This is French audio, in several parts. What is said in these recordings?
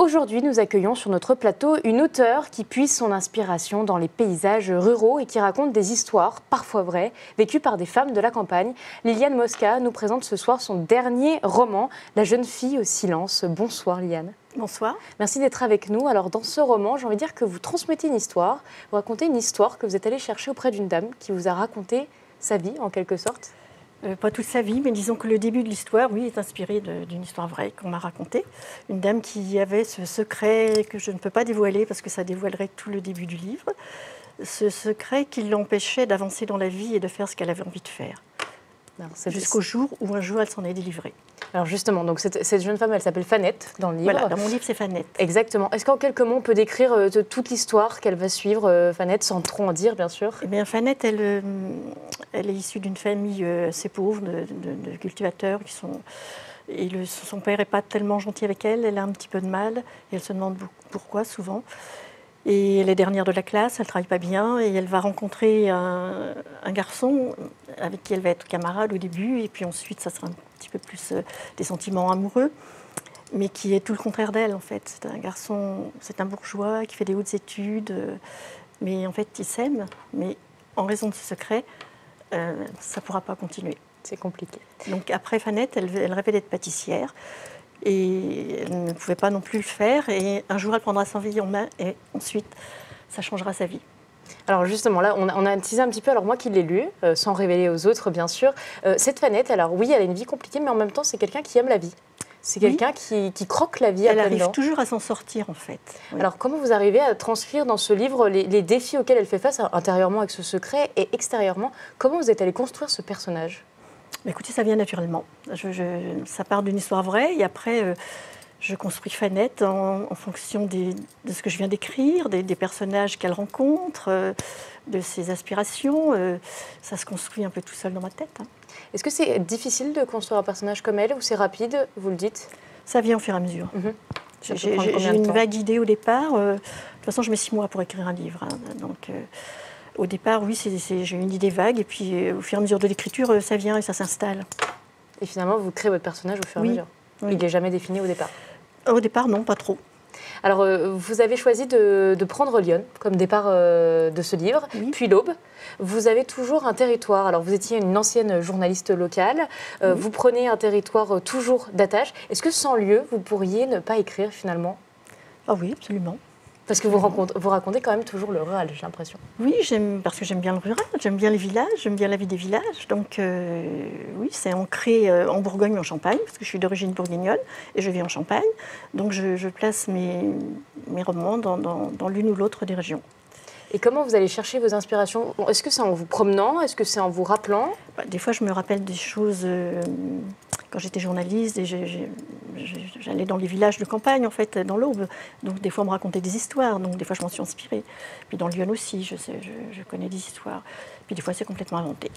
Aujourd'hui, nous accueillons sur notre plateau une auteure qui puise son inspiration dans les paysages ruraux et qui raconte des histoires, parfois vraies, vécues par des femmes de la campagne. Liliane Mosca nous présente ce soir son dernier roman, La jeune fille au silence. Bonsoir Liliane. Bonsoir. Merci d'être avec nous. Alors dans ce roman, j'ai envie de dire que vous transmettez une histoire, vous racontez une histoire que vous êtes allée chercher auprès d'une dame qui vous a raconté sa vie en quelque sorte. Pas toute sa vie, mais disons que le début de l'histoire, oui, est inspiré d'une histoire vraie qu'on m'a racontée. Une dame qui avait ce secret que je ne peux pas dévoiler parce que ça dévoilerait tout le début du livre. Ce secret qui l'empêchait d'avancer dans la vie et de faire ce qu'elle avait envie de faire. Jusqu'au jour où un jour elle s'en est délivrée. Alors justement, donc cette jeune femme, elle s'appelle Fanette dans le livre. Voilà, dans mon livre c'est Fanette. Exactement. Est-ce qu'en quelques mots on peut décrire toute l'histoire qu'elle va suivre, Fanette, sans trop en dire bien sûr? Eh bien Fanette, elle est issue d'une famille assez pauvre, de cultivateurs qui sont... Et son père n'est pas tellement gentil avec elle, elle a un petit peu de mal, et elle se demande pourquoi souvent. Et elle est dernière de la classe, elle ne travaille pas bien, et elle va rencontrer un garçon avec qui elle va être camarade au début, et puis ensuite ça sera un petit peu plus des sentiments amoureux, mais qui est tout le contraire d'elle en fait. C'est un garçon, c'est un bourgeois qui fait des hautes études, mais en fait ils s'aiment, mais en raison de ce secret, ça ne pourra pas continuer. C'est compliqué. Donc après Fanette, elle rêvait d'être pâtissière. Et elle ne pouvait pas non plus le faire. Et un jour, elle prendra sa vie en main et ensuite, ça changera sa vie. Alors justement, là, on a teasé un petit peu, alors moi qui l'ai lu, sans révéler aux autres, bien sûr. Cette Fanette, alors oui, elle a une vie compliquée, mais en même temps, c'est quelqu'un qui aime la vie. C'est quelqu'un qui croque la vie à pleines dents. Elle arrive toujours à s'en sortir, en fait. Oui. Alors comment vous arrivez à transcrire dans ce livre les défis auxquels elle fait face, intérieurement avec ce secret, et extérieurement? Comment vous êtes allé construire ce personnage? Écoutez, ça vient naturellement. Ça part d'une histoire vraie et après, je construis Fanette en fonction de ce que je viens d'écrire, des personnages qu'elle rencontre, de ses aspirations. Ça se construit un peu tout seul dans ma tête. Hein. Est-ce que c'est difficile de construire un personnage comme elle ou c'est rapide, vous le dites? Ça vient au fur et à mesure. J'ai une vague idée au départ. De toute façon, je mets 6 mois pour écrire un livre. Hein, donc... Au départ, oui, j'ai une idée vague, et puis au fur et à mesure de l'écriture, ça vient et ça s'installe. Et finalement, vous créez votre personnage au fur et à mesure? Oui. Il n'est jamais défini au départ? Au départ, non, pas trop. Alors, vous avez choisi de prendre Lyon comme départ de ce livre, puis l'Aube. Vous avez toujours un territoire. Alors, vous étiez une ancienne journaliste locale. Vous prenez un territoire toujours d'attache. Est-ce que sans lieu, vous pourriez ne pas écrire finalement? Ah oui, absolument. Parce que vous racontez quand même toujours le rural, j'ai l'impression. Oui, parce que j'aime bien le rural, j'aime bien les villages, j'aime bien la vie des villages. Donc oui, c'est ancré en Bourgogne ou en Champagne, parce que je suis d'origine bourguignonne et je vis en Champagne. Donc je place mes romans dans l'une ou l'autre des régions. Et comment vous allez chercher vos inspirations? Est-ce que c'est en vous promenant? Est-ce que c'est en vous rappelant? Des fois, je me rappelle des choses... Quand j'étais journaliste, et j'allais dans les villages de campagne, en fait, dans l'Aube. Donc, des fois, on me racontait des histoires. Donc, des fois, je m'en suis inspirée. Puis, dans Lyon aussi, je connais des histoires. Puis, des fois, c'est complètement inventé.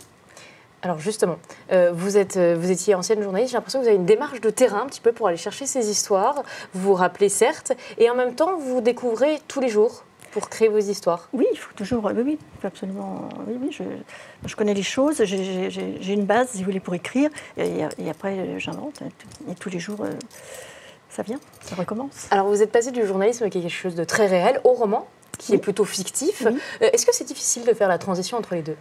Alors, justement, vous étiez ancienne journaliste. J'ai l'impression que vous avez une démarche de terrain, un petit peu, pour aller chercher ces histoires. Vous vous rappelez, certes. Et en même temps, vous découvrez tous les jours pour créer vos histoires. Oui, il faut toujours... Oui, absolument... Oui, je connais les choses, j'ai une base, si vous voulez, pour écrire, et après, j'invente. Et tous les jours, ça vient, ça recommence. Alors, vous êtes passé du journalisme, qui est quelque chose de très réel, au roman, qui est plutôt fictif. Oui. Est-ce que c'est difficile de faire la transition entre les deux?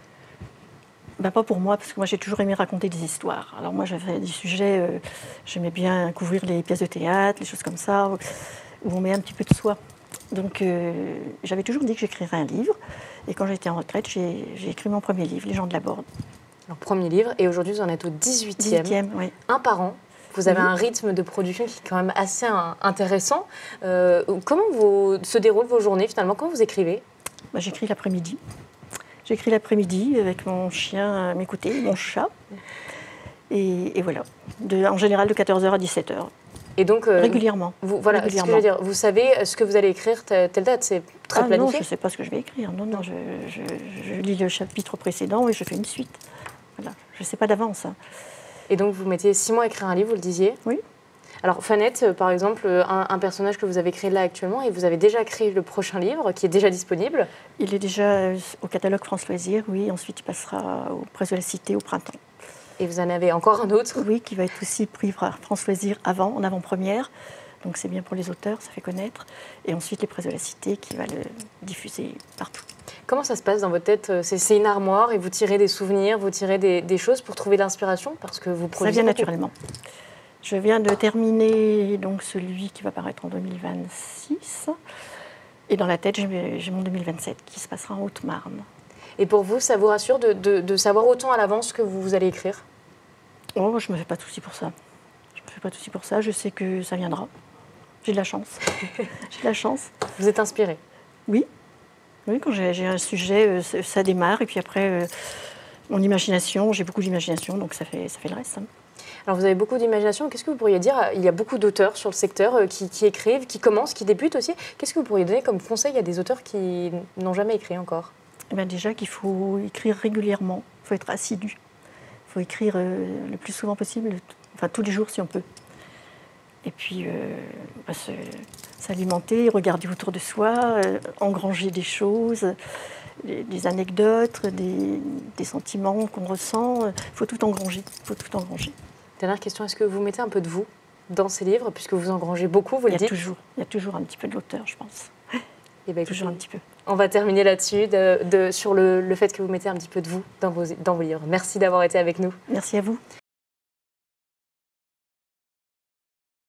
Pas pour moi, parce que moi, j'ai toujours aimé raconter des histoires. Alors moi, j'avais des sujets... j'aimais bien couvrir les pièces de théâtre, les choses comme ça, où on met un petit peu de soi. Donc, j'avais toujours dit que j'écrirais un livre. Et quand j'étais en retraite, j'ai écrit mon premier livre, Les gens de la Borde. Alors, premier livre, et aujourd'hui, vous en êtes au 18e. 18e, oui. Un par an. Vous avez un rythme de production qui est quand même assez intéressant. Comment se déroulent vos journées, finalement? Comment vous écrivez? J'écris l'après-midi. J'écris l'après-midi avec mon chien à mes côtés, mon chat. Et voilà. En général, de 14h à 17h. Et donc, régulièrement. Voilà, régulièrement. Ce que je veux dire. Vous savez ce que vous allez écrire telle date? C'est très planifié? Non, je ne sais pas ce que je vais écrire. Non, je lis le chapitre précédent et je fais une suite. Voilà. Je ne sais pas d'avance. Hein. Et donc, vous mettez 6 mois à écrire un livre, vous le disiez? Oui. Alors, Fanette, par exemple, un personnage que vous avez créé là actuellement, et vous avez déjà créé le prochain livre qui est déjà disponible? Il est déjà au catalogue France Loisirs, oui. Ensuite, il passera aux Presses de la Cité au printemps. Et vous en avez encore un autre? Oui, qui va être aussi pris par France Loisirs en avant-première. Donc c'est bien pour les auteurs, ça fait connaître. Et ensuite les Presses de la Cité qui va le diffuser partout. Comment ça se passe dans votre tête? C'est une armoire et vous tirez des souvenirs, vous tirez des choses pour trouver l'inspiration parce que vous produisez. Ça vient beaucoup. naturellement. Je viens de terminer donc celui qui va paraître en 2026. Et dans la tête, j'ai mon 2027 qui se passera en Haute-Marne. Et pour vous, ça vous rassure de savoir autant à l'avance que vous allez écrire? Oh, je ne me fais pas de soucis pour ça. Je me fais pas de soucis pour ça. Je sais que ça viendra. J'ai de la chance. J'ai de la chance. Vous êtes inspirée? Oui. Oui, quand j'ai un sujet, ça démarre. Et puis après, mon imagination, j'ai beaucoup d'imagination, donc ça fait le reste. Hein. Alors vous avez beaucoup d'imagination. Qu'est-ce que vous pourriez dire? Il y a beaucoup d'auteurs sur le secteur qui écrivent, qui commencent, qui débutent aussi. Qu'est-ce que vous pourriez donner comme conseil à des auteurs qui n'ont jamais écrit encore? Eh bien, déjà qu'il faut écrire régulièrement. Il faut être assidu. Il faut écrire le plus souvent possible, enfin tous les jours si on peut. Et puis s'alimenter, regarder autour de soi, engranger des choses, des anecdotes, des sentiments qu'on ressent. Il faut tout engranger. Dernière question, est-ce que vous mettez un peu de vous dans ces livres, puisque vous engrangez beaucoup, vous le dites? Il y a toujours un petit peu de l'auteur, je pense. Et bien, toujours un petit peu. On va terminer là-dessus, sur le fait que vous mettez un petit peu de vous dans vos livres. Merci d'avoir été avec nous. Merci à vous.